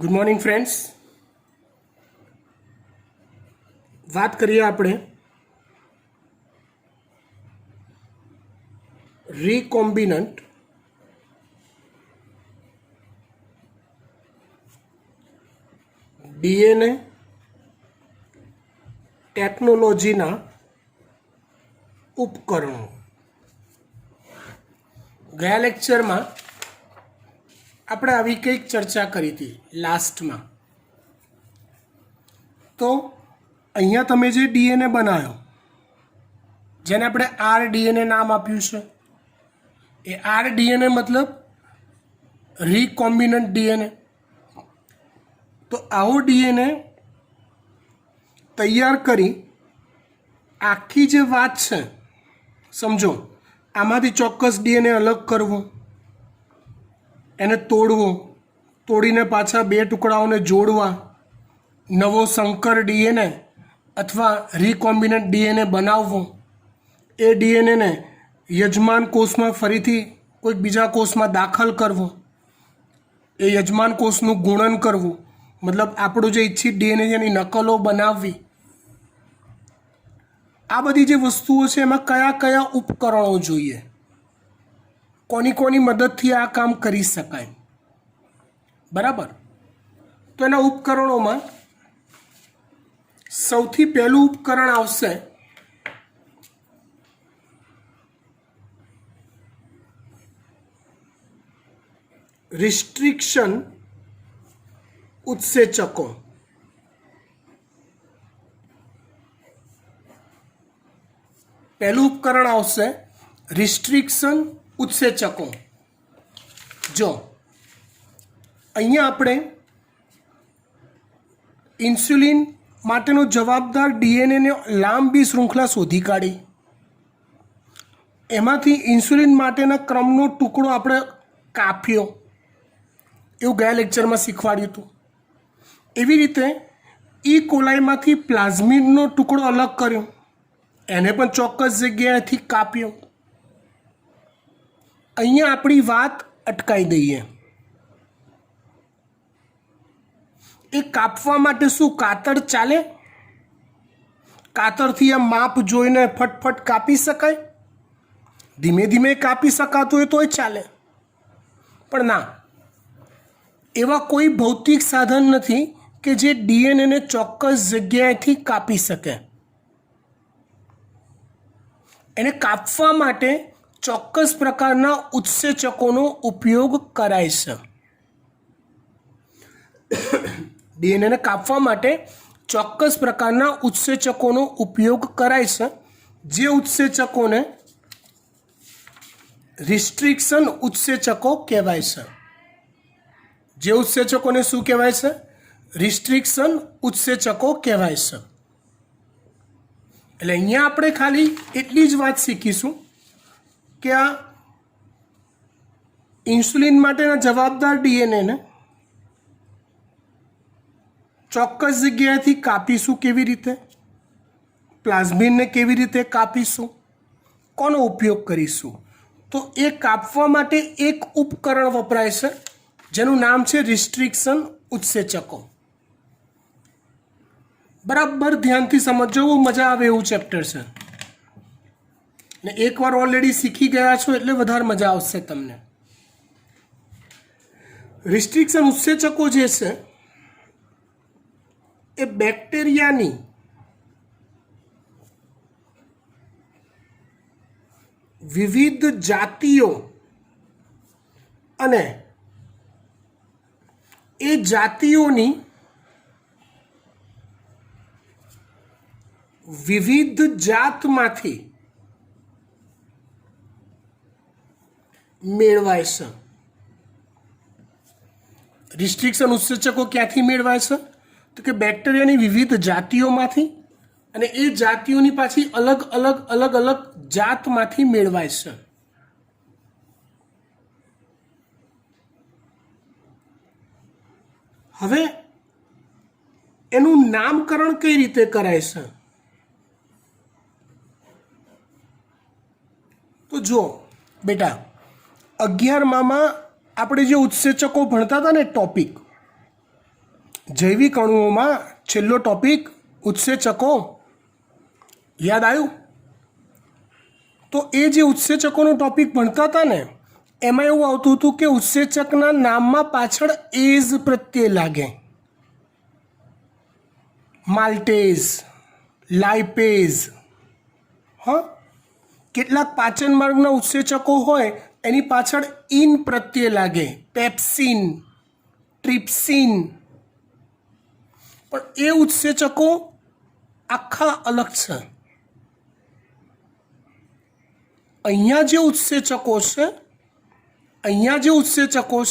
Good morning friends. વાત કરીએ આપણે રીકોમ્બિનન્ટ ડીએનએ ટેકનોલોજીના ઉપકરણો. ગયા લેક્ચરમાં આપણે આવી કંઈક ચર્ચા કરી હતી લાસ્ટમાં. તો અહીંયા તમે જે ડીએનએ બનાવ્યો, જેને આપણે આરડીએનએ નામ આપ્યું છે, એ આરડીએનએ મતલબ રીકોમ્બિનન્ટ ડીએનએ. તો આવો ડીએનએ તૈયાર કરી આખી જે વાત છે, સમજો, આમાંથી ચોક્કસ ડીએનએ અલગ કરવું, એને તોડવું, તોડીને પાછા બે ટુકડાઓને જોડવા, નવો સંકર ડીએનએ અથવા રીકોમ્બિનન્ટ ડીએનએ બનાવવું, એ ડીએનએને યજમાન કોષમાં ફરીથી કોઈક બીજા કોષમાં દાખલ કરવું, એ યજમાન કોષનું ગુણન કરવું, મતલબ આપણું જે ઈચ્છિત ડીએનએ છે એની નકલો બનાવવી. આ બધી જે વસ્તુઓ છે એમાં કયા કયા ઉપકરણો જોઈએ, કોની કોની મદદથી આ કામ કરી શકાય, બરાબર? તો એના ઉપકરણોમાં સૌથી પહેલું ઉપકરણ આવશે રિસ્ટ્રિક્શન ઉત્સેચકો. પહેલું ઉપકરણ આવશે રિસ્ટ્રિક્શન ઉત્સેચકો. જો અહીંયા આપણે ઇન્સ્યુલિન માટેનો જવાબદાર ડીએનએની લાંબી શૃંખલા શોધી કાઢી, એમાંથી ઇન્સ્યુલિન માટેના ક્રમનો ટુકડો આપણે કાપ્યો, એવું ગયા લેક્ચરમાં શીખવાડ્યું હતું. એવી રીતે ઈ કોલાઈમાંથી પ્લાઝમિડનો ટુકડો અલગ કર્યો, એને પણ ચોક્કસ જગ્યાએથી કાપ્યો. અહીંયા આપણી વાત અટકાઈ દઈએ. એ કાપવા માટે શું કાતર ચાલે? કાતરથી આ માપ જોઈને ફટફટ કાપી શકાય? ધીમે ધીમે કાપી શકાતું હોય તોય ચાલે, પણ ના, એવા કોઈ ભૌતિક સાધન નથી કે જે ડીએનએને ચોક્કસ જગ્યાએથી કાપી શકે. એને કાપવા માટે ચોક્કસ પ્રકારના ઉત્સેચકોનો ઉપયોગ કરાય છે. ડીએનએને કાપવા માટે ચોક્કસ પ્રકારના ઉત્સેચકોનો ઉપયોગ કરાય છે, જે ઉત્સેચકોને રિસ્ટ્રિક્શન ઉત્સેચકો કહેવાય છે. જે ઉત્સેચકોને શું કહેવાય છે? રિસ્ટ્રિક્શન ઉત્સેચકો કહેવાય છે. એટલે અહીંયા આપણે ખાલી એટલી જ વાત શીખીશું કે આ ઇન્સ્યુલિન માટેના જવાબદાર ડીએનએને ચોક્કસ જગ્યાએથી કાપીશું કેવી રીતે, પ્લાઝમિડને કેવી રીતે કાપીશું, કોનો ઉપયોગ કરીશું. તો એ કાપવા માટે એક ઉપકરણ વપરાય છે જેનું નામ છે રિસ્ટ્રિક્શન ઉત્સેચકો. બરાબર ધ્યાનથી સમજો, બહુ મજા આવે એવું ચેપ્ટર છે, ને એકવાર ઓલરેડી શીખી ગયા છો એટલે વધારે મજા આવશે તમને. રિસ્ટ્રિક્શન ઉત્સેચકો જે છે એ બેક્ટેરિયાની વિવિધ જાતિઓ અને એ જાતિઓની વિવિધ જાતમાંથી મેળવાય છે. રિસ્ટ્રિક્શન ઉત્સેચકો ક્યાંથી મેળવાય છે? તો કે બેક્ટેરિયાની વિવિધ જાતિઓમાંથી, અને એ જાતિઓની પાછી અલગ અલગ અલગ અલગ જાતમાંથી મેળવાય છે. હવે એનું નામકરણ કઈ રીતે કરાય છે? તો જો બેટા, 11માં આપણે જે ઉત્સેચકો ભણતા હતા ને ટોપિક, જૈવિક અણુઓમાં છેલ્લો ટોપિક ઉત્સેચકો યાદ આવ્યું? તો એ જે ઉત્સેચકોનો ટોપિક ભણતા હતા ને એમાં એવું આવતું હતું કે ઉત્સેચકના નામમાં પાછળ એઝ પ્રત્યય લાગે. માલ્ટેઝ, લાઇપેઝ. હા, કેટલાક પાચન માર્ગના ઉત્સેચકો હોય એની પાછળ ઇન પ્રત્યય લાગે. Pepsin, trypsin. પણ એ ઉત્સેચકો આખા અલગ છે. અહીંયા જે ઉત્સેચકો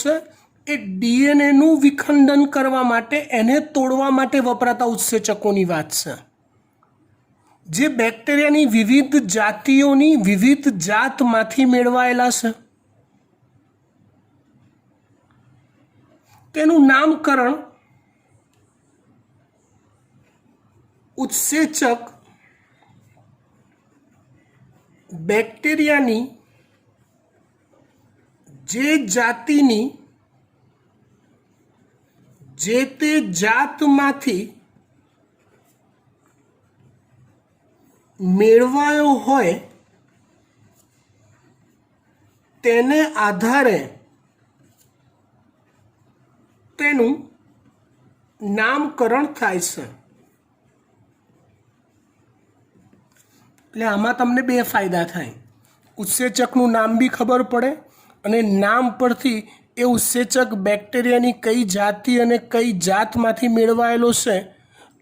છે એ ડીએનએનું વિખંડન કરવા માટે, એને તોડવા માટે વપરાતા ઉત્સેચકોની વાત છે. જે બેક્ટેરિયાની વિવિધ જાતિઓની વિવિધ જાતમાંથી મેળવાયેલા છે. તેનું નામકરણ ઉત્સેચક બેક્ટેરિયાની જે જાતિની જે તે જાતમાંથી મેળવાયો હોય તેને આધારે તેનું નામકરણ થાય છે. એટલે આમાં તમને બે ફાયદા થાય. ઉત્સેચકનું નામ બી ખબર પડે અને નામ પરથી એ ઉત્સેચક બેક્ટેરિયાની કઈ જાતિ અને કઈ જાતમાંથી મેળવાયેલો છે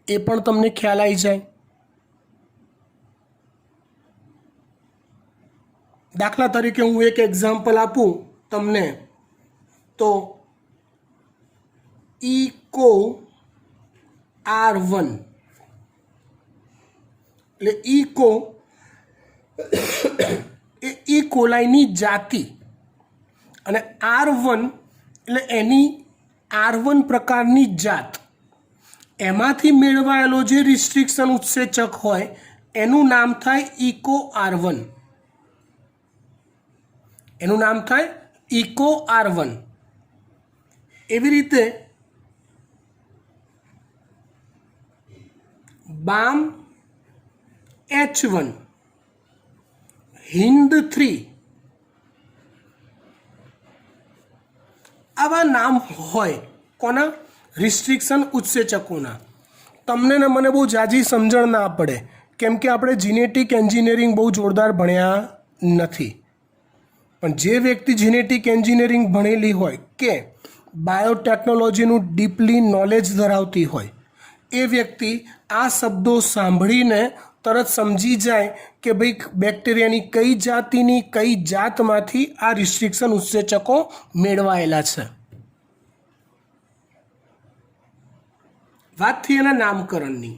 એ પણ તમને ખ્યાલ આવી જાય. દાખલા તરીકે હું એક એક્ઝામ્પલ આપું તમને તો ઇકો R1 એટલે ઇકો એ ઈ કોલાઈની જાતિ અને R1 એટલે એની R1 પ્રકારની જાત. એમાંથી મેળવાયેલો જે રિસ્ટ્રિક્શન ઉત્સેચક હોય એનું નામ થાય ઇકો R1. એનું નામ થાય ઇકો R1. એવી રીતે બામ H1, હિન્દ 3 આવા નામ હોય કોના? રિસ્ટ્રિક્શન ઉત્સેચકોના. તમને ને મને બહુ જાજી સમજણ ના પડે કેમ કે આપણે જીનેટિક એન્જિનિયરિંગ બહુ જોરદાર ભણ્યા નથી. પણ જે વ્યક્તિ જીનેટિક એન્જિનિયરિંગ ભણેલી હોય કે બાયોટેકનોલોજીનું ડીપલી નોલેજ ધરાવતી હોય એ વ્યક્તિ આ શબ્દો સાંભળીને તરત સમજી જાય કે ભાઈ બેક્ટેરિયાની કઈ જાતિની કઈ જાતમાંથી આ રિસ્ટ્રિક્શન ઉત્સેચકો મેળવાયેલા છે. વાત થઈ એના નામકરણની.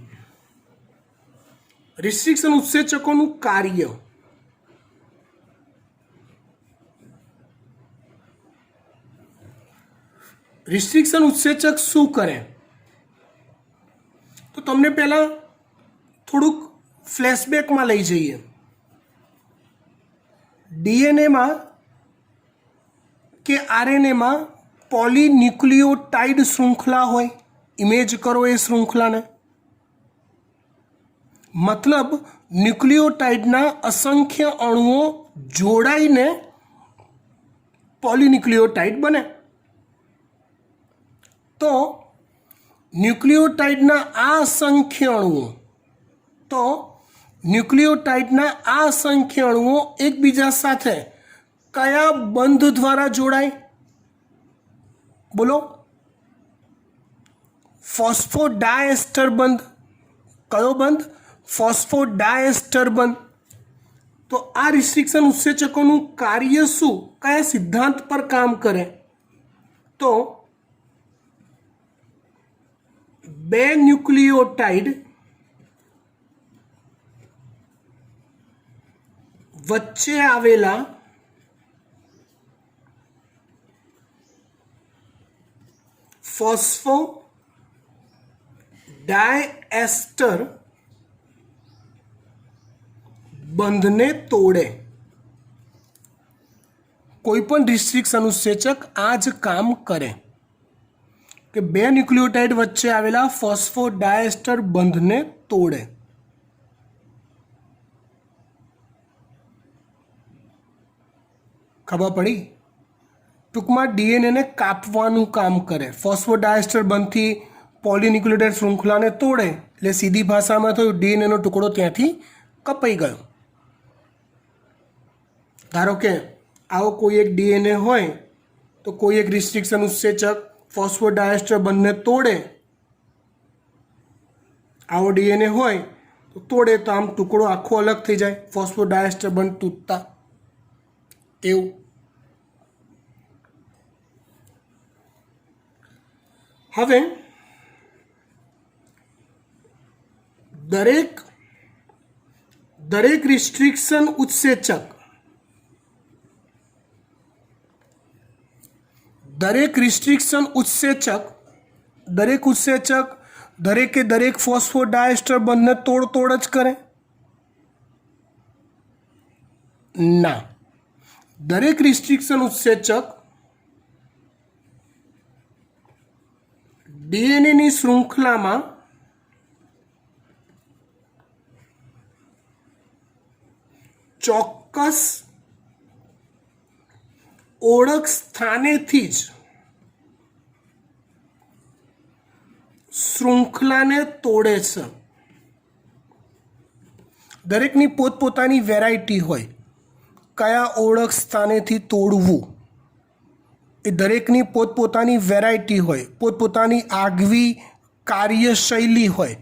રિસ્ટ્રિક્શન ઉત્સેચકોનું કાર્ય. રિસ્ટ્રિક્શન ઉત્સેચક શું કરે? તો તમને પહેલાં થોડુંક ફ્લેશબેકમાં લઈ જઈએ. ડીએનએમાં કે આરએનએમાં પોલીન્યુક્લિયોટાઇડ શૃંખલા હોય. ઇમેજ કરો એ શૃંખલાને. મતલબ ન્યુક્લિયોટાઇડના અસંખ્ય અણુઓ જોડાઈને પોલીન્યુક્લિયોટાઇડ બને. તો ન્યુક્લિયોટાઇડના આ અસંખ્ય અણુઓ એકબીજા સાથે કયા બંધ દ્વારા જોડાય? બોલો. ફોસ્ફોડાયએસ્ટર બંધ. કયો બંધ? ફોસ્ફોડાયએસ્ટર બંધ. તો આ રિસ્ટ્રિક્શન ઉત્સેચકોનું કાર્ય શું? કયા સિદ્ધાંત પર કામ કરે? તો બે ન્યુક્લિયોટાઇડ વચ્ચે આવેલા ફોસ્ફોડાયએસ્ટર બંધને તોડે. કોઈ પણ રિસ્ટ્રિક્શન ઉત્સેચક આ જ કામ કરે. કે બે ન્યુક્લિયોટાઇડ વચ્ચે આવેલા ફોસ્ફોડાયસ્ટર બંધને તોડે. ખબર પડી? ટૂંકમાં ડીએનએને કાપવાનું કામ કરે. ફોસ્ફોડાયસ્ટર બંધથી પોલીન્યુક્લિયોટાઇડ શૃંખલાને તોડે એટલે સીધી ભાષામાં થયું ડીએનએનો ટુકડો ત્યાંથી કપાઈ ગયો. ધારો કે આવો કોઈ એક ડીએનએ હોય તો કોઈ એક રિસ્ટ્રિક્શન ઉત્સેચક ફોસ્ફોડાયસ્ટર બંધને તોડે. આવો ડીએનએ હોય તો તોડે તો આમ ટુકડો આખો અલગ થઈ જાય ફોસ્ફોડાયસ્ટર બંધ તૂટતા. એવું હવે દરેક રિસ્ટ્રિક્શન ઉત્સેચક દરેકે દરેક ફોસ્ફોડાયસ્ટર બંધને તોડ જ કરે? ના. દરેક રિસ્ટ્રિક્શન ઉત્સેચક ડીએનએની શૃંખલામાં ચોક્કસ ઓળખ સ્થાનેથી જ શૃંખલાને તોડે છે. દરેકની પોતપોતાની વેરાયટી હોય કયા ઓળખ સ્થાનેથી તોડવું. એ દરેકની પોતપોતાની વેરાયટી હોય, પોતપોતાની આગવી કાર્યશૈલી હોય.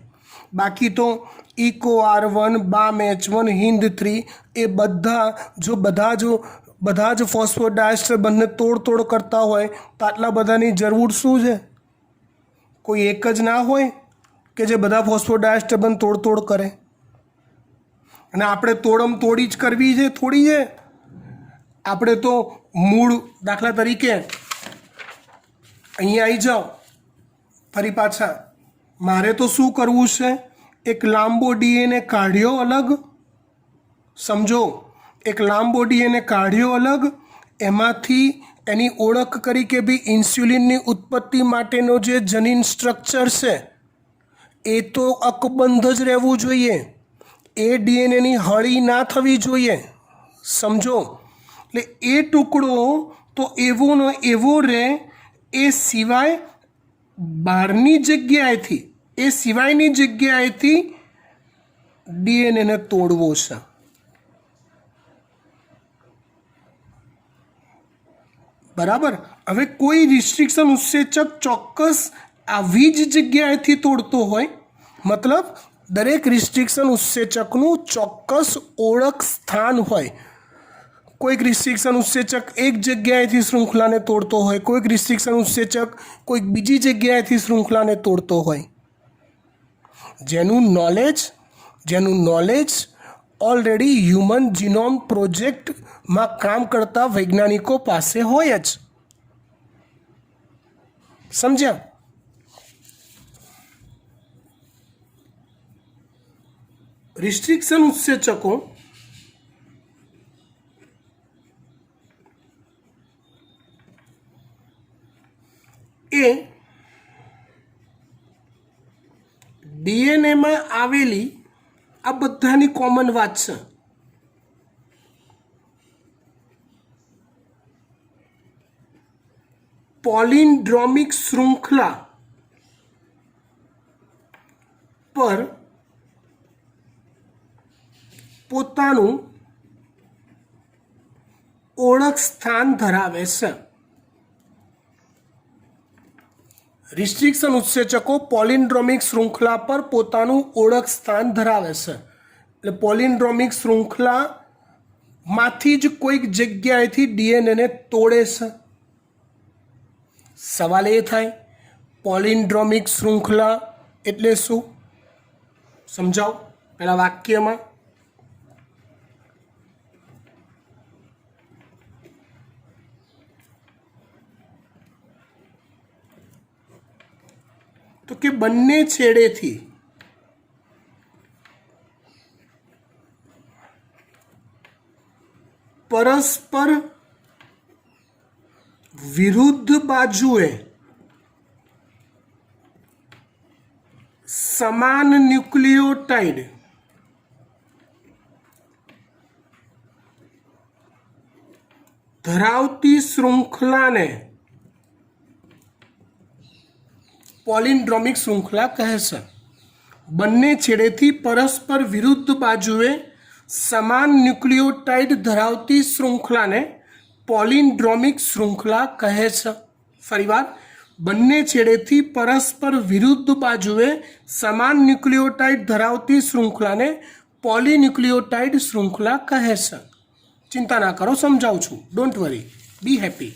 બાકી તો ઇકો R1, બામ H1, HIND3 એ બધા જ ફોસ્ફોડાયસ્ટર બંને તોડ કરતા હોય તો આટલા બધાની જરૂર શું છે? કોઈ એક જ ના હોય કે જે બધા ફોસ્ફોડાયસ્ટર બંધ તોડ કરે? અને આપણે તોડી જ કરવી છે થોડી છે. આપણે તો મૂળ દાખલા તરીકે અહીંયા આવી જાઓ ફરી પાછા. મારે તો શું કરવું છે? એક લાંબો ડીએનએ કાઢ્યો અલગ. સમજો, એક લાંબો ડીએનએ કાઢ્યો અલગ. એમાંથી એની ઓળખ કરી કે ભાઈ ઇન્સ્યુલિનની ઉત્પત્તિ માટેનો જે જનીન સ્ટ્રક્ચર છે એ તો અકબંધ જ રહેવું જોઈએ. એ ડીએનએની હળી ના થવી જોઈએ. સમજો, એટલે એ ટુકડો તો એવો ને એવો રહે. એ સિવાય બહારની જગ્યાએથી, એ સિવાયની જગ્યાએથી ડીએનએને તોડવો છે. બરાબર. હવે કોઈ રિસ્ટ્રિક્શન ઉત્સેચક ચોક્કસ આવી જ જગ્યાએથી તોડતો હોય, મતલબ દરેક રિસ્ટ્રિક્શન ઉત્સેચકનું ચોક્કસ ઓળખ સ્થાન હોય. કોઈક રિસ્ટ્રિક્શન ઉત્સેચક એક જગ્યાએથી શૃંખલાને તોડતો હોય, કોઈક રિસ્ટ્રિક્શન ઉત્સેચક કોઈક બીજી જગ્યાએથી શૃંખલાને તોડતો હોય. જેનું નોલેજ ઓલરેડી હ્યુમન જીનોમ પ્રોજેક્ટમાં કામ કરતા વૈજ્ઞાનિકો પાસે હોય જ. સમજ્યા? રિસ્ટ્રિક્શન ઉત્સેચકો એ ડીએનએમાં આવેલી આ બધાની કોમન વાત છે. પોલિન્ડ્રોમિક શૃંખલા પર પોતાનું ઓળખ સ્થાન ધરાવે છે. રિસ્ટ્રિક્શન ઉત્સેચકો પોલિન્ડ્રોમિક શૃંખલા પર પોતાનું ઓળખ સ્થાન ધરાવે છે. એટલે પોલિન્ડ્રોમિક શૃંખલામાંથી જ કોઈક જગ્યાએથી ડીએનએને તોડે છે. સવાલ એ થાય, પોલિન્ડ્રોમિક શૃંખલા એટલે શું? સમજાવો પહેલા વાક્યમાં. તો કે બંને છેડેથી સમાન ન્યુક્લિયોટાઇડ ધરાવતી શૃંખલાને પોલિન્ડ્રોમિક શૃંખલા કહે છે. બંને છેડેથી પરસ્પર વિરુદ્ધ બાજુએ સમાન ન્યુક્લિયોટાઇડ ધરાવતી શૃંખલાને પોલિન્ડ્રોમિક શૃંખલા કહે છે. ફરીવાર, બંને છેડેથી પરસ્પર વિરુદ્ધ બાજુએ સમાન ન્યુક્લિયોટાઇડ ધરાવતી શૃંખલાને પોલિન્યુક્લિયોટાઇડ શૃંખલા કહે છે. ચિંતા ના કરો, સમજાવું છું. Don't worry, B happy.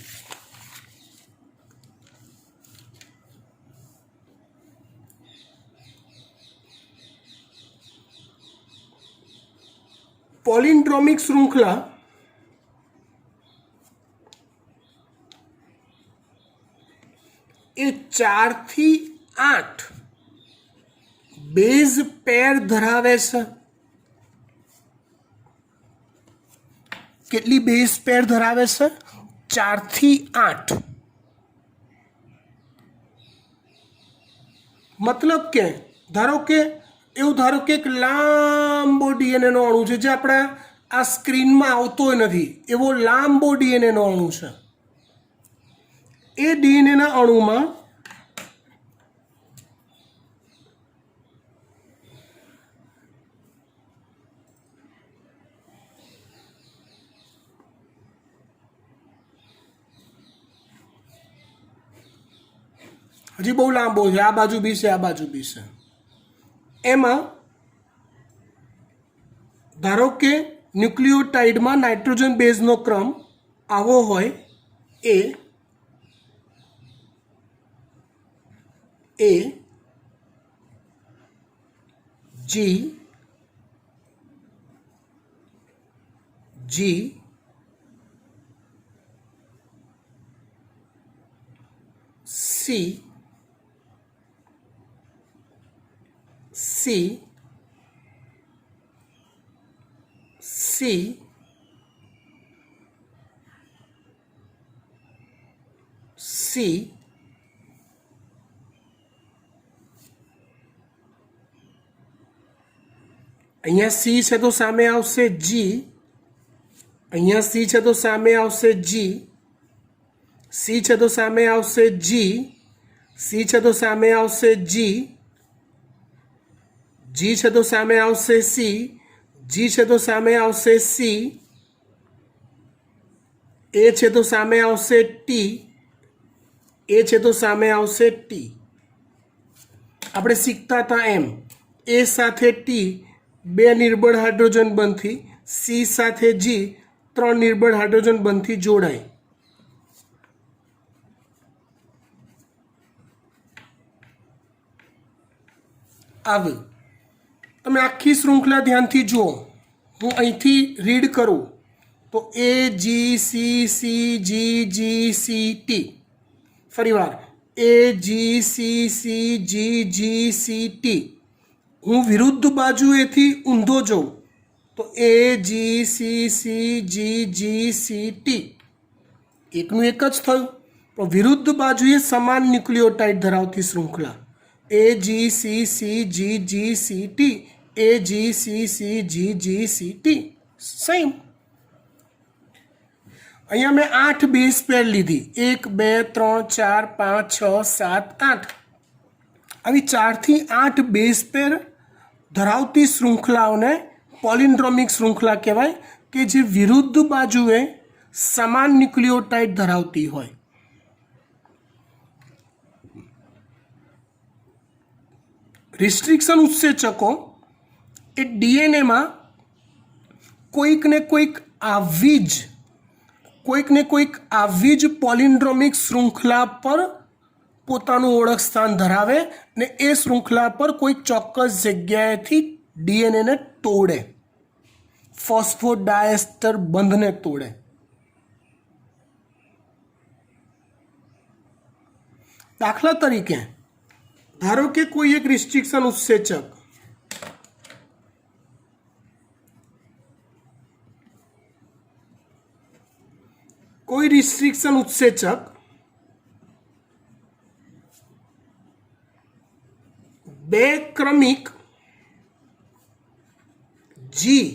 પોલિન્ડ્રોમિક શૃંખલા એ 4 થી 8 બેઝ પેર ધરાવે છે. કેટલી બેઝ પેર ધરાવે છે? 4 થી 8. મતલબ કે ધારો કે એક લાંબો ડીએનએ નો અણુ છે જે આપણા આ સ્ક્રીનમાં આવતો નથી, એવો લાંબો ડીએનએ નો અણુ છે. એ ડીએનએ ના અણુમાં હજી બહુ લાંબો છે, આ બાજુ બી છે, આ બાજુ બી છે. એમાં ધારો કે ન્યુક્લિયોટાઇડમાં નાઇટ્રોજન બેઝનો ક્રમ આવો હોય, એ જી સી અહીંયા સી છે તો સામે આવશે જી, અહીંયા સી છે તો સામે આવશે જી, સી છે તો સામે આવશે જી, સી છે તો સામે આવશે જી, જી છે તો સામે આવશે સી, જી છે તો સામે આવશે સી, એ છે તો સામે આવશે ટી, એ છે તો સામે આવશે ટી. આપણે શીખતા હતા એમ, એ સાથે ટી 2 નિર્બળ હાઇડ્રોજન બંધથી, સી સાથે જી 3 નિર્બળ હાઇડ્રોજન બંધથી જોડાય. આવી તમે આખી શૃંખલા ધ્યાનથી જુઓ. હું અહીંથી રીડ કરું તો A G C C G G C T. ફરીવાર A G C C G G C T. હું વિરુદ્ધ બાજુએથી ઊંધો જાઉં તો A G C C G G C T. એકનું એક જ થયું, પણ વિરુદ્ધ બાજુએ સમાન ન્યુક્લિયોટાઇડ ધરાવતી શૃંખલા A G C C G G C T, A G C C G G C T. Same. અહીંયા મેં 8 બેઝ પેર લીધી, 1 2 3 4 5 6 7 8. આવી 4 થી 8 બેઝ પેર ધરાવતી શૃંખલાઓને પોલિન્ડ્રોમિક શૃંખલા કહેવાય, કે જે વિરુદ્ધ બાજુએ સમાન ન્યુક્લિયોટાઇડ ધરાવતી હોય. રિસ્ટ્રિક્શન ઉત્સેચકો એ ડીએનએમાં કોઈક ને કોઈક આવી જ પોલિન્ડ્રોમિક શૃંખલા પર પોતાનું ઓળખ સ્થાન ધરાવે ને એ શૃંખલા પર કોઈક ચોક્કસ જગ્યાએથી ડીએનએને તોડે, ફોસ્ફોડાયસ્ટર બંધને તોડે. દાખલા તરીકે ધારો કે કોઈ એક રિસ્ટ્રિક્શન ઉત્સેચક બે ક્રમિક જી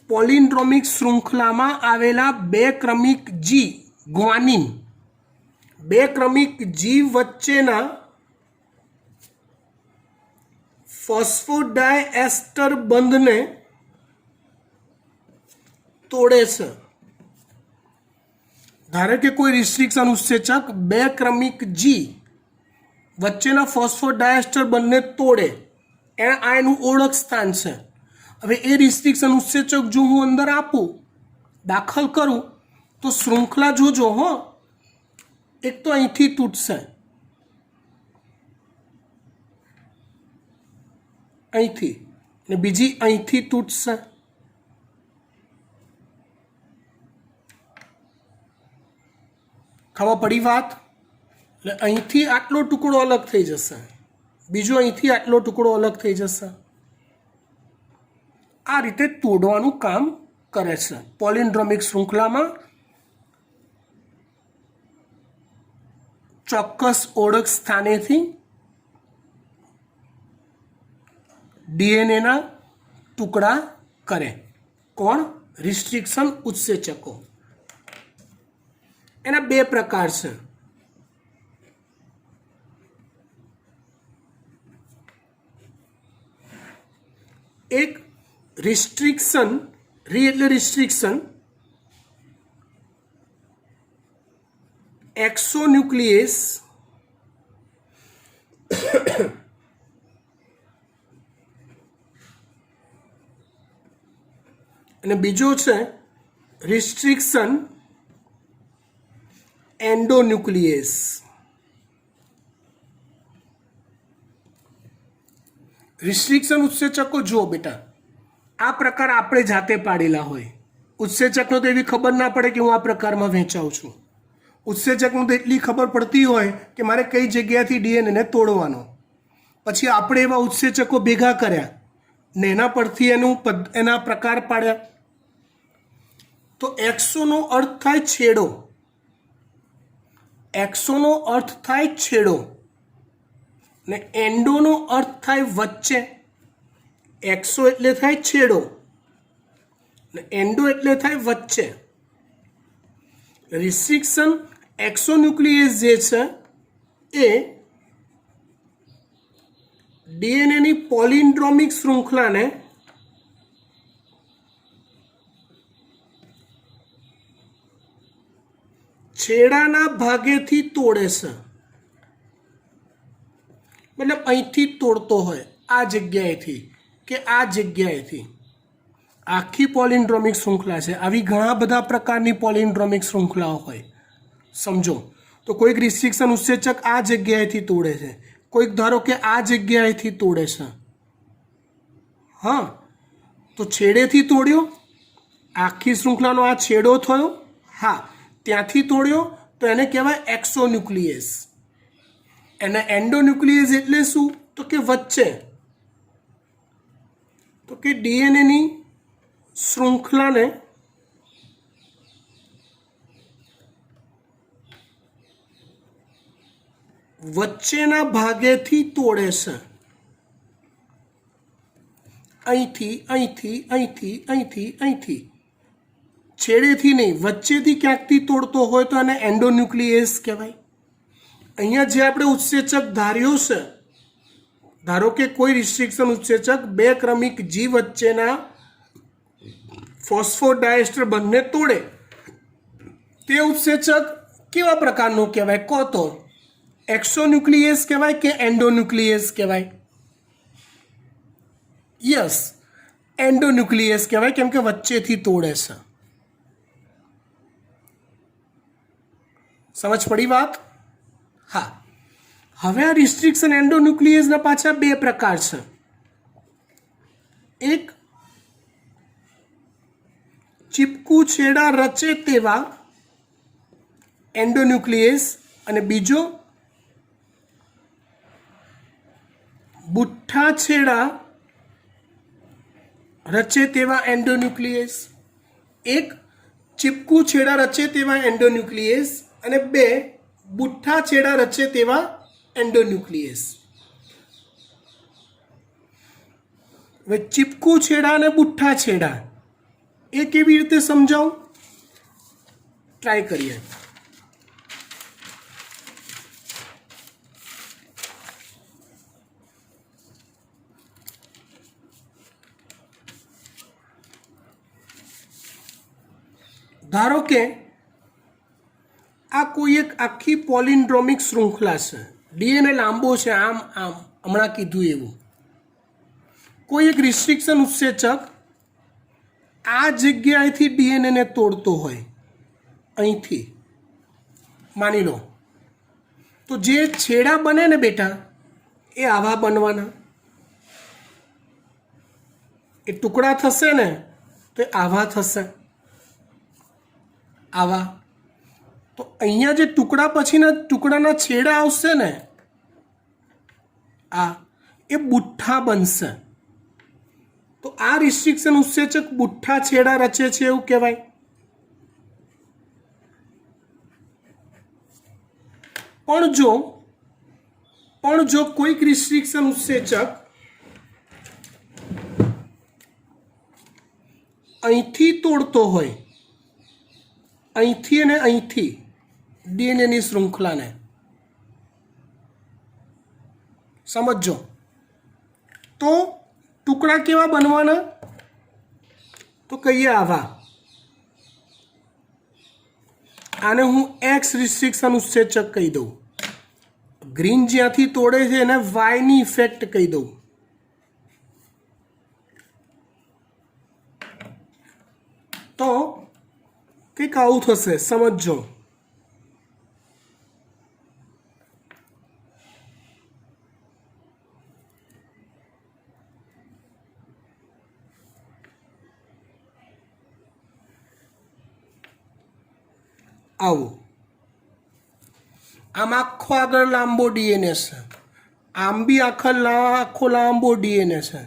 પોલિન્ડ્રોમિક શૃંખલામાં આવેલા બે ક્રમિક જી ગ્વાનિન બે ક્રમિક જી વચ્ચેના ફોસ્ફોડાયએસ્ટર બંધને તોડે છે. ધારો કે કોઈ રિસ્ટ્રિક્શન ઉત્સેચક બે ક્રમિક જી વચ્ચેના ફોસ્ફોડાયએસ્ટર બંધને તોડે, આ એનું ઓળખ સ્થાન છે. હવે એ રિસ્ટ્રિક્શન ઉત્સેચક જો હું અંદર આપું, દાખલ કરું, તો શૃંખલા જોજો હો, એક તો અહીંથી તૂટશે, અહીંથી, ને બીજી અહીંથી તૂટશે. ખબર પડી વાત? એટલે અહીંથી આટલો ટુકડો અલગ થઈ જશે, બીજો અહીંથી આટલો ટુકડો અલગ થઈ જશે. આ રીતે તોડવાનું કામ કરે છે. પોલિન્ડ્રોમિક શૃંખલામાં ચોક્કસ ઓળખ સ્થાનેથી ડીએનએના ટુકડા કરે. કોણ? રિસ્ટ્રિક્શન ઉત્સેચકો. એના બે પ્રકાર છે. એક રિસ્ટ્રિક્શન, રી એટલે રિસ્ટ્રિક્શન, એક્સોન્યુક્લિયેસ અને બીજો છે રિસ્ટ્રિક્શન એન્ડોન્યુક્લિયેસ. રિસ્ટ્રિક્શન ઉત્સેચકો જો બેટા, આ પ્રકાર આપણે જાતે પાડેલા હોય. ઉત્સેચકનો તો એવી ખબર ના પડે કે હું આ પ્રકારમાં વહેંચાઉં છું. ઉત્સેચકનું તો એટલી ખબર પડતી હોય કે મારે કઈ જગ્યાથી ડીએનએને તોડવાનો. પછી આપણે એવા ઉત્સેચકો ભેગા કર્યા ને એના પરથી એના પ્રકાર પાડ્યા. તો એક્સોનો અર્થ થાય છેડો, એક્સોનો અર્થ થાય છેડો, ને એન્ડોનો અર્થ થાય વચ્ચે. એક્સો એટલે થાય છેડો ને એન્ડો એટલે થાય વચ્ચે. રિસ્ટ્રિક્શન એક્સોન્યુક્લિયેસ જે છે એ ડીએનએની પોલિન્ડ્રોમિક શૃંખલાને છેડાના ભાગેથી તોડે છે. મતલબ અહીંથી તોડતો હોય, આ જગ્યાએથી કે આ જગ્યાએથી. આખી પોલિન્ડ્રોમિક શૃંખલા છે. આવી ઘણા બધા પ્રકારની પોલિન્ડ્રોમિક શૃંખલાઓ હોય, સમજો. તો કોઈક રિસ્ટ્રિક્શન ઉત્સેચક આ જગ્યાએથી તોડે છે, કોઈક ધારો કે આ જગ્યાએથી તોડે છે. હા, તો છેડેથી તોડ્યો, આખી શૃંખલાનો આ છેડો થયો. હા, ત્યાંથી તોડ્યો તો એને કહેવાય એક્સોન્યુક્લિયેસ. એને એન્ડોન્યુક્લિયેસ એટલે શું? તો કે વચ્ચે, તો કે ડીએનએની શૃંખલાને વચ્ચેના ભાગેથી તોડે છે. અહીંથી, અહીંથી, અહીંથી, અહીંથી, અહીંથી, છેડેથી નહીં, વચ્ચેથી ક્યાંકથી તોડતો હોય તો એને એન્ડોન્યુક્લિયેસ કહેવાય. અહીંયા જે આપણે ઉત્સેચક ધાર્યો છે, ધારો કે કોઈ રિસ્ટ્રિક્શન ઉત્સેચક બે ક્રમિક જી વચ્ચેના ફોસ્ફોડાયસ્ટર બંધને તોડે, તે ઉત્સેચક કેવા પ્રકારનું કહેવાય? કહો તો એક્સોન્યુક્લિયેસ કહેવાય કે એન્ડોન્યુક્લિયેસ કહેવાય? યસ, એન્ડોન્યુક્લિયેસ કહેવાય, કેમ કે વચ્ચેથી તોડે છે. સમજ પડી વાત? હા. હવે આ રિસ્ટ્રિક્શન એન્ડોન્યુક્લિયેસના પાછા બે પ્રકાર છે. એક ચીપકું છેડા રચે તેવા એન્ડોન્યુક્લિયેસ અને બીજો બુઠ્ઠા છેડા રચે તેવા એન્ડોન્યુક્લિયેસ. એક ચીપકું છેડા રચે તેવા એન્ડોન્યુક્લિયેસ અને બે બુઠ્ઠા છેડા રચે તેવા એન્ડોન્યુક્લિયેસ. હવે ચીપકુ છેડા અને બુઠ્ઠા છેડા એ કેવી રીતે સમજાવું? ટ્રાય કરીએ. ધારો કે આ કોઈ એક આખી પોલિન્ડ્રોમિક શૃંખલા છે. ડીએનએ લાંબો છે, આમ આમ હમણાં કીધું એવું. કોઈ એક રિસ્ટ્રિક્શન ઉત્સેચક આ જગ્યાએથી ડીએનએને તોડતો હોય, અહીંથી માની લો, તો જે છેડા બને ને બેટા એ આવા બનવાના. એ ટુકડા થશે ને તો એ આવા થશે, આવા. તો અહીંયા જે ટુકડા પછીના ટુકડાના છેડા આવશે ને આ, એ બુઠ્ઠા બનશે. તો આ રિસ્ટ્રિક્શન ઉત્સેચક બુઠ્ઠા છેડા રચે છે એવું કહેવાય. પણ જો કોઈક રિસ્ટ્રિક્શન ઉત્સેચક અહીંથી તોડતો હોય, અહીંથી અને અહીંથી ડીએનએની શૃંખલાને, સમજો, તો ટુકડા કેવા બનવાના? તો કહીએ આવા. આને હું એક્સ રિસ્ટ્રિક્શન ઉત્સેચક કહી દઉં. ગ્રીન જ્યાંથી તોડે છે એને વાયની ઇફેક્ટ કહી દઉં. તો કંઈક આવું થશે, સમજો. આવું આમ આખો આગળ લાંબો ડીએનએ છે, આમ બી આખો લાંબો ડીએનએ છે.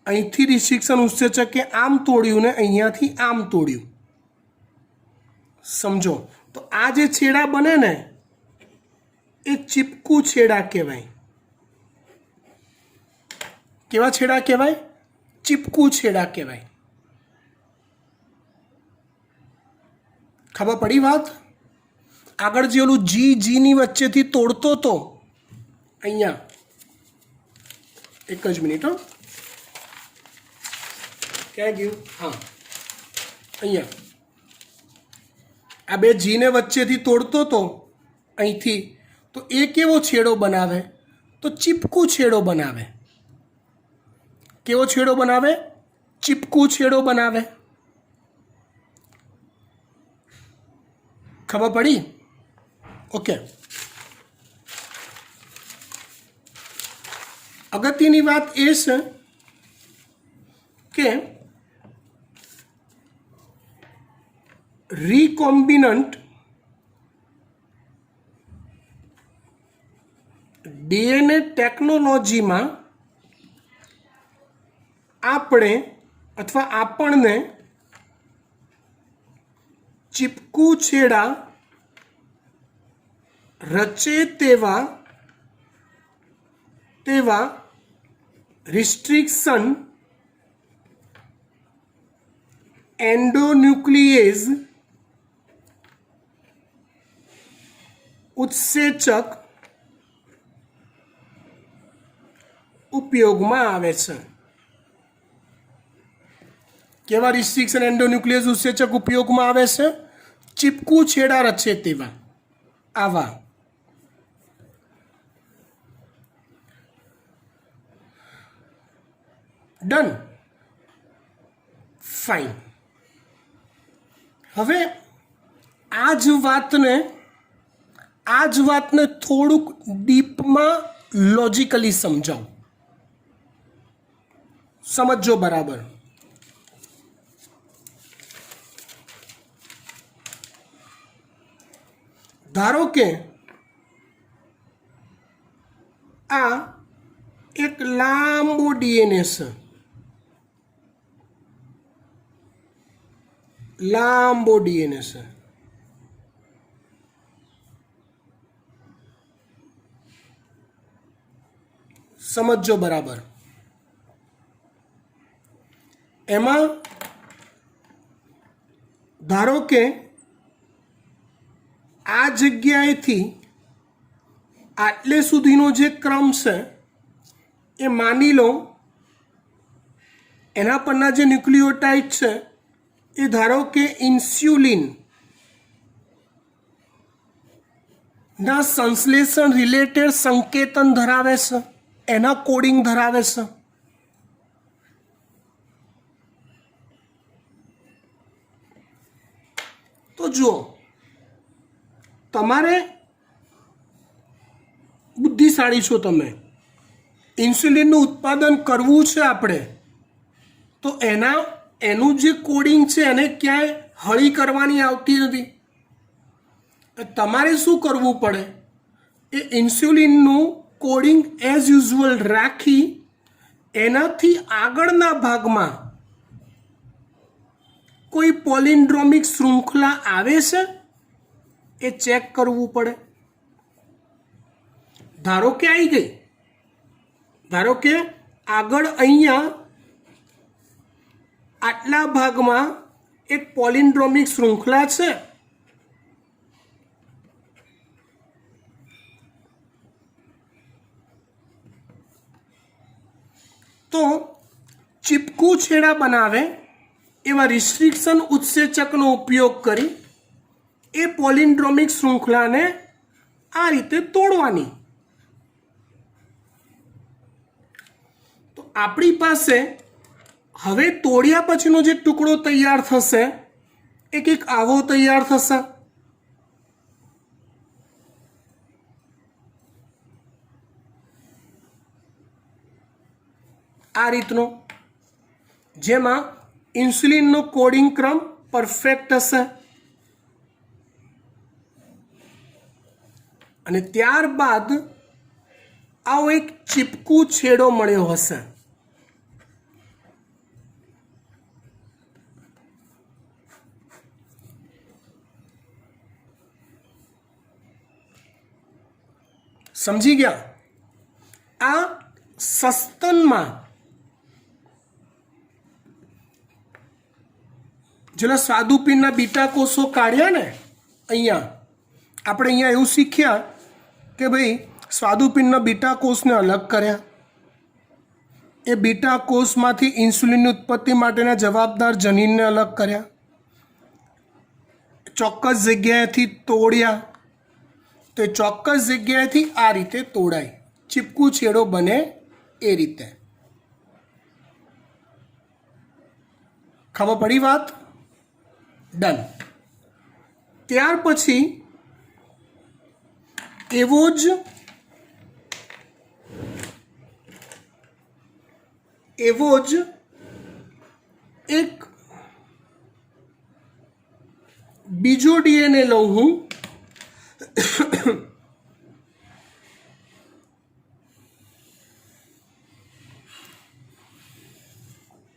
અહીંથી રિસ્ટ્રિક્શન ઉત્સેચકે આમ તોડ્યું ને અહીંયાથી આમ તોડ્યું, સમજો. તો આ જે છેડા બને ને એ ચીપકુ છેડા કહેવાય. કેવા છેડા કહેવાય? ચીપકુ છેડા કહેવાય. ખબર પડી વાત? આગળ જે ઓલું જીની વચ્ચેથી તોડતો હતો, અહીંયા એક જ મિનિટ, હો, ક્યાં ગયું? હા, અહીંયા આ બે જીને વચ્ચેથી તોડતો હતો અહીંથી, તો એ કેવો છેડો બનાવે? તો ચીપકુ છેડો બનાવે. કેવો છેડો બનાવે? ચીપકુ છેડો બનાવે. ખબર પડી? ઓકે. અગત્યની વાત એ છે કે રિકોમ્બિનન્ટ ડીએનએ ટેકનોલોજીમાં આપણને ચીપકુ છેડા રચે તેવા રિસ્ટ્રિક્શન એન્ડોન્યુક્લિએઝ ઉત્સેચક ઉપયોગમાં આવે છે. કેવા રિસ્ટ્રિક્શન એન્ડોન્યુક્લિયસ ઉત્સેચક ઉપયોગમાં આવે છે? ચીપકુ છેડા રચે તેવા, આવા. Done, fine. હવે આ જ વાતને થોડુંક ડીપમાં લોજિકલી સમજાવું. સમજો બરાબર. ધારો કે આ એક લાંબો ડીએનએ છે, લાંબો ડીએનએ છે. સમજો બરાબર. એમાં ધારો કે આ જગ્યાએથી આટલે સુધીનો જે ક્રમ છે એ માની લો એના પરના જે ન્યુક્લિયોટાઇડ છે એ ધારો કે ઇન્સ્યુલિન ના સંશ્લેષણ રિલેટેડ સંકેતન ધરાવે છે, એના કોડિંગ ધરાવે છે. તો જુઓ, તમારે બુદ્ધિશાળી છો તમે, ઇન્સ્યુલિનનું ઉત્પાદન કરવું છે આપણે, તો એનું જે કોડિંગ છે એને ક્યાંય હળી કરવાની આવતી નથી. તમારે શું કરવું પડે, એ ઇન્સ્યુલિનનું કોડિંગ એઝ યુઝ્યુઅલ રાખી એનાથી આગળના ભાગમાં કોઈ પોલિન્ડ્રોમિક શૃંખલા આવે છે એ ચેક કરવું પડે. ધારો કે આવી ગઈ, ધારો કે આગળ અહીંયા આટલા ભાગમાં એક પોલિન્ડ્રોમિક શૃંખલા છે, તો ચીપકું છેડા બનાવે એવા રિસ્ટ્રિક્શન ઉત્સેચકનો ઉપયોગ કરી એ પોલિન્ડ્રોમિક શૃંખલાને આ રીતે તોડવાની. તો આપણી પાસે હવે તોડ્યા પછીનો જે ટુકડો તૈયાર થશે એ કંઈક આવો તૈયાર થશે. આ રીતનો, જેમાં ઇન્સ્યુલિનનો કોડિંગ ક્રમ પરફેક્ટ હશે અને ત્યારબાદ આવો એક ચીપકું છેડો મળ્યો હશે. સમજી ગયા? આ સસ્તનમાં જેના સ્વાદુપિંડના બીટા કોષો કાઢ્યા ને, અહીંયા આપણે અહીંયા એવું શીખ્યા કે ભાઈ સ્વાદુપિંડના બીટા કોષને અલગ કર્યા, એ બીટા કોષમાંથી ઇન્સ્યુલિનની ઉત્પત્તિ માટેના જવાબદાર જનીનને અલગ કર્યા, ચોક્કસ જગ્યાએથી તોડ્યા, તો એ ચોક્કસ જગ્યાએથી આ રીતે તોડાય, ચીપકું છેડો બને એ રીતે. ખબર પડી વાત? ડન. ત્યાર પછી એવો જ એક બીજો ડીએનએ લઉં હું,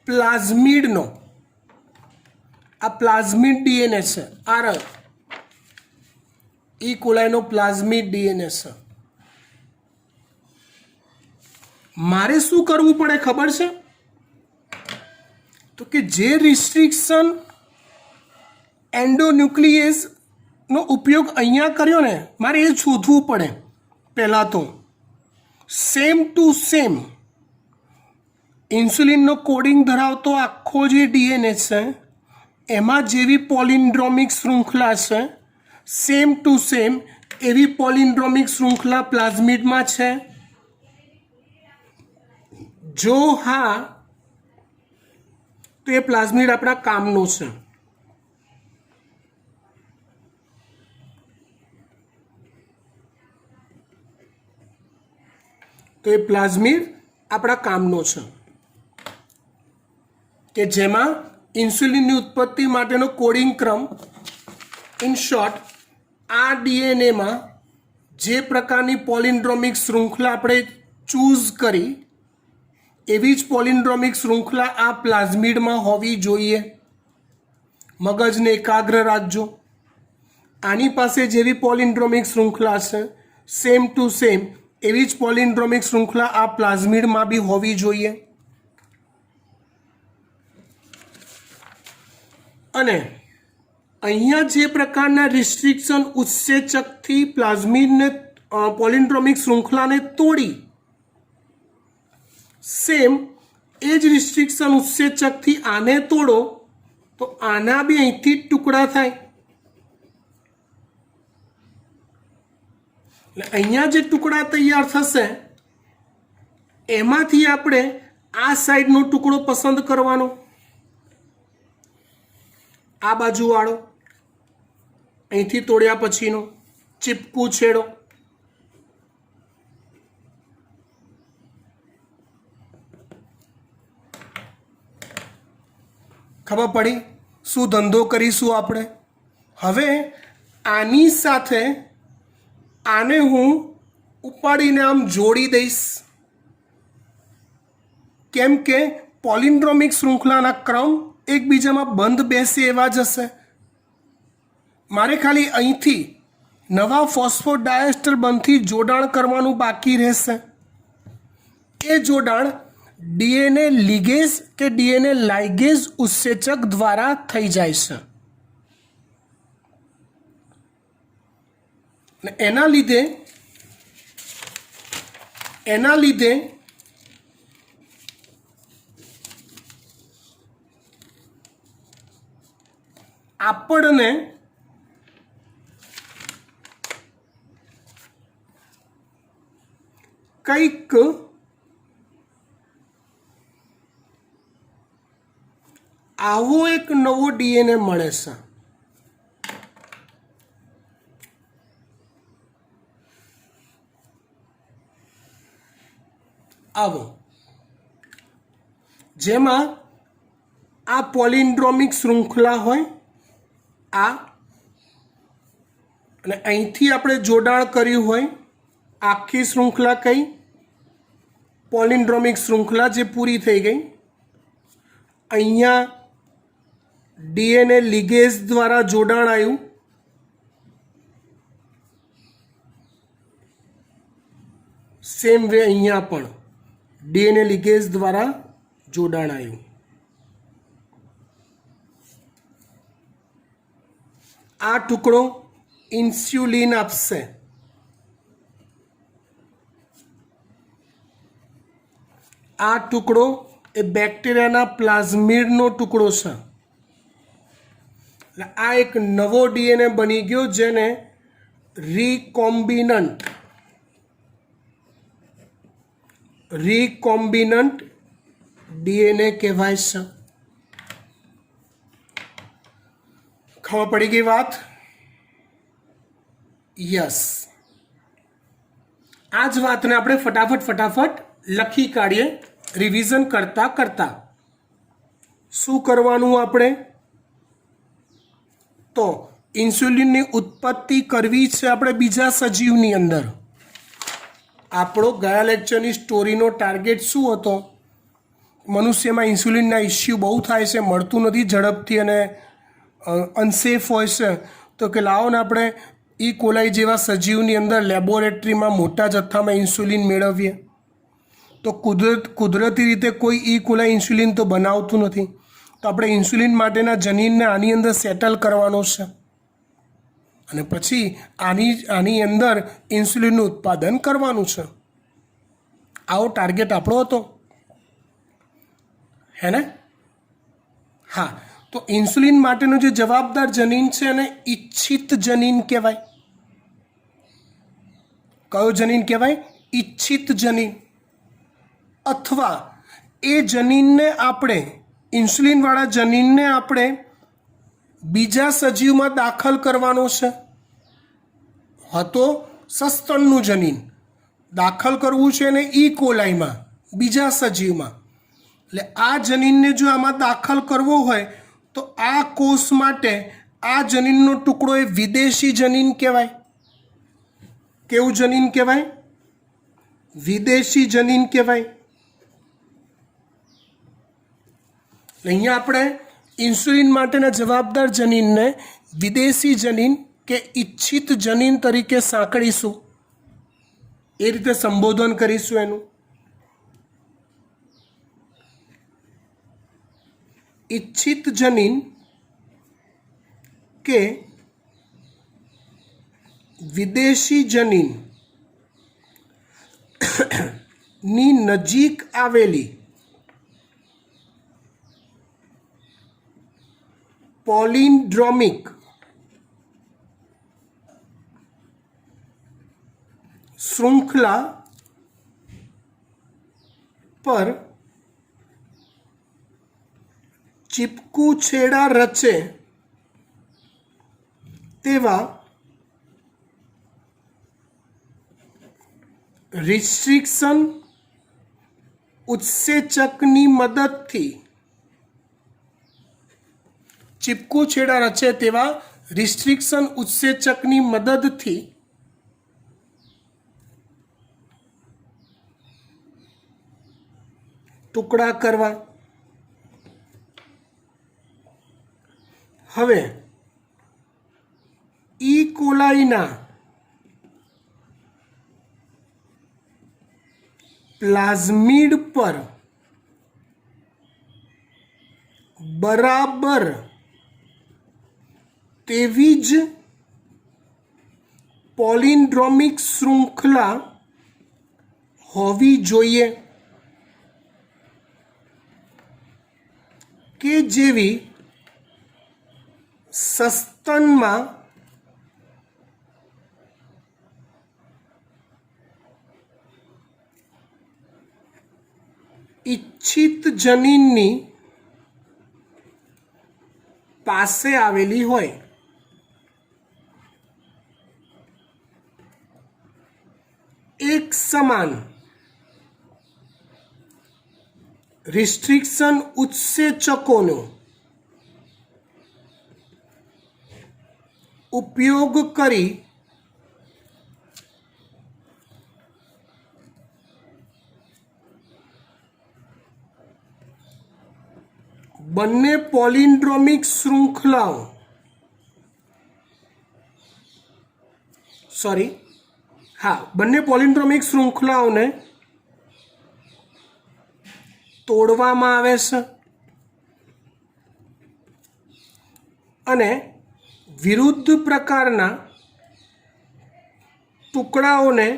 પ્લાઝમિડનો. આ પ્લાઝમિડ ડીએનએ છે, આર ઈ કોલાઈનો પ્લાઝમિડ ડીએનએ છે. મારે શું કરવું પડે ખબર છે? તો કે જે રિસ્ટ્રિક્શન એન્ડોન્યુક્લિયેઝનો ઉપયોગ અહીંયા કર્યો ને, મારે એ શોધવું પડે. પહેલાં તો સેમ ટુ સેમ ઇન્સ્યુલિનનો કોડિંગ ધરાવતો આખો જે ડીએનએ છે એમાં જેવી પોલિન્ડ્રોમિક શૃંખલા છે, સેમ ટુ સેમ એવી પોલિન્ડ્રોમિક શૃંખલા પ્લાઝમિડમાં છે? જો હા, તો એ પ્લાઝમિડ આપણા કામનો છે. તો એ પ્લાઝમિડ આપણા કામનો છે કે જેમાં ઇન્સ્યુલિનની ઉત્પત્તિ માટેનો કોડિંગ ક્રમ, ઇન શોર્ટ આ ડીએનએમાં જે પ્રકારની પોલિન્ડ્રોમિક શૃંખલા આપણે ચૂઝ કરી એવી જ પોલિન્ડ્રોમિક શૃંખલા આ પ્લાઝમિડમાં હોવી જોઈએ. મગજને એકાગ્ર રાખજો. આની પાસે જેવી પોલિન્ડ્રોમિક શૃંખલા છે સેમ ટુ સેમ એવી જ પોલિન્ડ્રોમિક શૃંખલા આ પ્લાઝમિડમાં બી હોવી જોઈએ. અને અહીંયા જે પ્રકારના રિસ્ટ્રિક્શન ઉત્સેચકથી પ્લાઝમિડને પોલિન્ડ્રોમિક શૃંખલાને તોડી, સેમ એ જ રિસ્ટ્રિક્શન ઉત્સેચકથી આને તોડો તો આના બી અહીંથી જ ટુકડા થાય. એટલે અહીંયા જે ટુકડા તૈયાર થશે એમાંથી આપણે આ સાઈડનો ટુકડો પસંદ કરવાનો, આ બાજુવાળો, અહીંથી તોડ્યા પછીનો ચીપકું છેડો. ખબર પડી શું ધંધો કરીશું આપણે? હવે આની સાથે આને હું ઉપાડીને આમ જોડી દઈશ, કેમ કે પોલિન્ડ્રોમિક શૃંખલાના ક્રમ એકબીજામાં બંધ બેસે એવા જ હશે. મારે ખાલી અહીંથી નવા ફોસ્ફોડાયસ્ટર બંધથી જોડાણ કરવાનું બાકી રહેશે. એ જોડાણ ડીએનએ લિગેઝ કે ડીએનએ લાઇગેઝ ઉત્સેચક દ્વારા થઈ જાય છે. એના લીધે આપણને કંઈક આવો એક નવો ડીએનએ મળે છે. આવો, જેમાં આ પોલિન્ડ્રોમિક શૃંખલા હોય, આ અને અહીંથી આપણે જોડાણ કર્યું હોય, આખી શૃંખલા કઈ પોલિન્ડ્રોમિક શૃંખલા જે પૂરી થઈ ગઈ. અહીંયા ડીએનએ લિગેઝ દ્વારા જોડાણ આવ્યું, સેમ વે અહીંયા પણ ડીએનએ લિગેઝ દ્વારા જોડાણ આવ્યું. આ ટુકડો ઇન્સ્યુલિન આપશે. આ ટુકડો એ બેક્ટેરિયાના પ્લાઝમિડનો ટુકડો છે. એટલે આ એક નવો ડીએનએ બની ગયો જેને રીકોમ્બિનન્ટ ડીએનએ કહેવાય છે. ખબર પડી ગઈ વાત? યસ. આ જ વાતને આપણે ફટાફટ લખી કાઢીએ. રિવિઝન કરતા શું કરવાનું આપણે? તો ઇન્સ્યુલિનની ઉત્પત્તિ કરવી છે આપણે બીજા સજીવની અંદર. આપણો ગયા લેક્ચરની સ્ટોરીનો ટાર્ગેટ શું હતો? મનુષ્યમાં ઇન્સ્યુલિનના ઇસ્યુ બહુ થાય છે, મળતું નથી ઝડપથી અને અનસેફ હોય છે. તો કે લાવો ને આપણે ઈ કોલાઈ જેવા સજીવની અંદર લેબોરેટરીમાં મોટા જથ્થામાં ઇન્સ્યુલિન મેળવીએ. તો કુદરતી રીતે કોઈ ઈ કોલાઈ ઇન્સ્યુલિન તો બનાવતું નથી. તો આપણે ઇન્સ્યુલિન માટેના જનીનને આની અંદર સેટલ કરવાનો છે અને પછી આની અંદર ઇન્સ્યુલિનનું ઉત્પાદન કરવાનું છે. આવો ટાર્ગેટ આપણો હતો, હે ને? હા. તો ઇન્સ્યુલિન માટેનો જે જવાબદાર જનીન છે એને ઈચ્છિત જનીન કહેવાય. કયો જનીન કહેવાય? ઈચ્છિત જનીન. અથવા એ જનીનને આપણે ઇન્સ્યુલિનવાળા જનીનને આપણે બીજા સજીવમાં દાખલ કરવાનો છે. હતો સસ્તનનું જનીન દાખલ કરવું છે ને ઈ કોલાઈમાં બીજા સજીવમાં. એટલે આ જનીનને જો આમાં દાખલ કરવો હોય તો આ કોષ માટે આ જનીનનો ટુકડો એ વિદેશી જનીન કહેવાય. કેવું જનીન કહેવાય? વિદેશી જનીન કહેવાય. અહીંયા આપણે ઇન્સ્યુલિન માટેના જવાબદાર જનીનને વિદેશી જનીન કે ઈચ્છિત જનીન તરીકે સાંકળીશું. એ રીતે સંબોધન કરીશું એનું. ઈચ્છિત જનીન કે વિદેશી જનીન ની નજીક આવેલી પોલિન્ડ્રોમિક શ્રૃંખલા પર ચીપકુ છેડા રચે તેવા રિસ્ટ્રિક્શન ઉત્સેચકની મદદથી ચીપકુ છેડા રચે તેવા રિસ્ટ્રિક્શન ઉત્સેચકની મદદથી ટુકડા કરવા. હવે ઈ કોલાઈના પ્લાઝમિડ પર બરાબર તેવી જ પોલિન્ડ્રોમિક શૃંખલા હોવી જોઈએ કે જેવી સસ્તનમાં ઇચ્છિત જનીનની પાસે આવેલી હોય. એક સમાન રિસ્ટ્રિક્શન ઉત્સેચકોનો ઉપયોગ કરી બંને પોલિન્ડ્રોમિક શૃંખલાઓ બંને પોલિન્ડ્રોમિક શૃંખલાઓને તોડવામાં આવે છે અને વિરુદ્ધ પ્રકારના ટુકડાઓને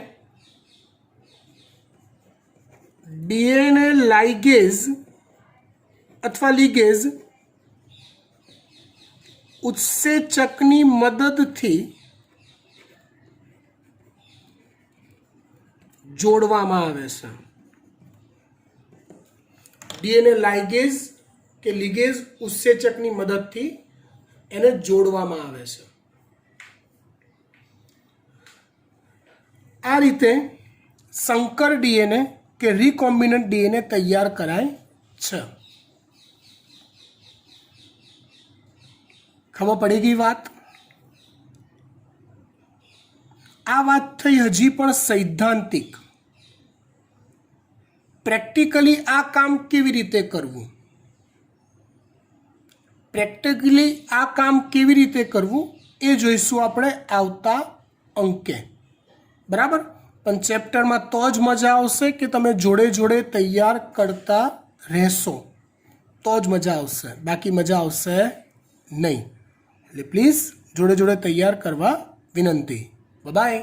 ડીએનએ લાઇગેઝ અથવા લિગેઝ ઉત્સેચકની મદદથી જોડવામાં આવે છે. ડીએનએ લાઇગેઝ કે લિગેઝ ઉત્સેચકની મદદથી એને જોડવામાં આવે છે. આ રીતે સંકર ડીએનએ કે રિકોમ્બિનન્ટ ડીએનએ તૈયાર કરાય છે. ખબર પડી ગઈ વાત? આ વાત થઈ હજી પણ સૈદ્ધાંતિક. પ્રેક્ટિકલી આ કામ કેવી રીતે કરવું, એ જોઈશું આપણે આવતા અંકે. બરાબર? પણ ચેપ્ટરમાં તો જ મજા આવશે કે તમે જોડે જોડે તૈયાર કરતા રહેશો, તો જ મજા આવશે, બાકી મજા આવશે નહીં. એટલે પ્લીઝ જોડે જોડે તૈયાર કરવા વિનંતી. બાય.